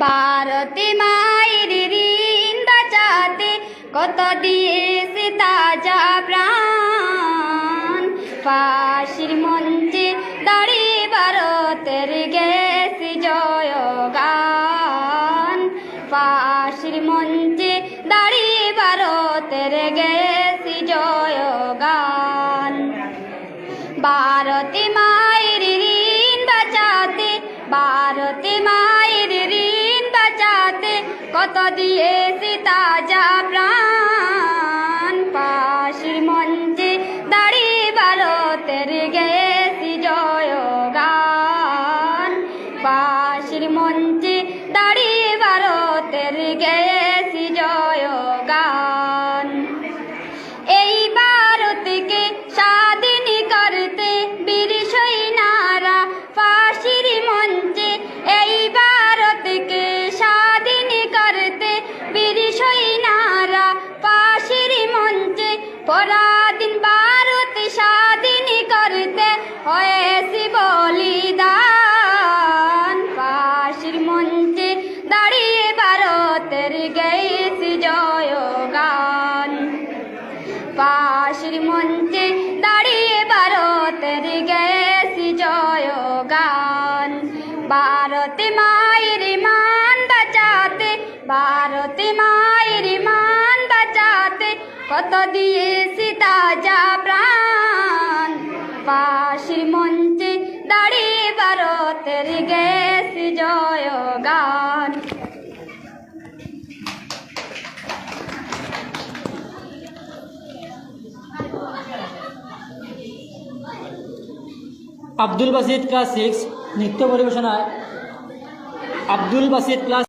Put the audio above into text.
ভারতে মায়ের ঋণ বাঁচাতে কত দিয়েছে তাজা প্রাণ। ফাঁসির মঞ্চে দাঁড়িয়ে ভারতের গেছে জয়গান। ফাঁসির মঞ্চে দাঁড়িয়ে ভারতের গেছে জয়গান। ভারতে মায়ের ঋণ বাঁচাতে, ভারতে মায়ের ঋণ বাঁচাতে কত দিয়েছে তাজা প্রাণ। ফাঁসির মঞ্চে দাঁড়িয়ে ভারতের গেছে জয়গান। ফাঁসির মঞ্চে দাঁড়িয়ে ভারতের গেছে জয়গান। এই ভারতকে স্বাধীন করতে বীর সৈন্যরা ফাঁসির মঞ্চে, এই ভারতকে স্বাধীন করতে বীর সৈন্যরা ফাঁসির মঞ্চে। পরাধীন ভারত স্বাধীন করতে হয়েছে বলিদান। ফাঁসির মঞ্চে দাঁড়িয়ে ভারতের গেছে জয়গান। ফাঁসির মঞ্চে দাঁড়িয়ে ভারতের গেছে জয়গান। ভারতে মায়ের মান বাঁচাতে, ভারতে মায়ের মান বাঁচাতে কত দিয়েছে তাজা প্রাণ। ফাঁসির মঞ্চে দাঁড়িয়ে ভারতের গেছে জয়গান। আব্দুল বাসিত ক্লাস 6 নৃত্য পরিবেশনায় আব্দুল বাসিত ক্লাস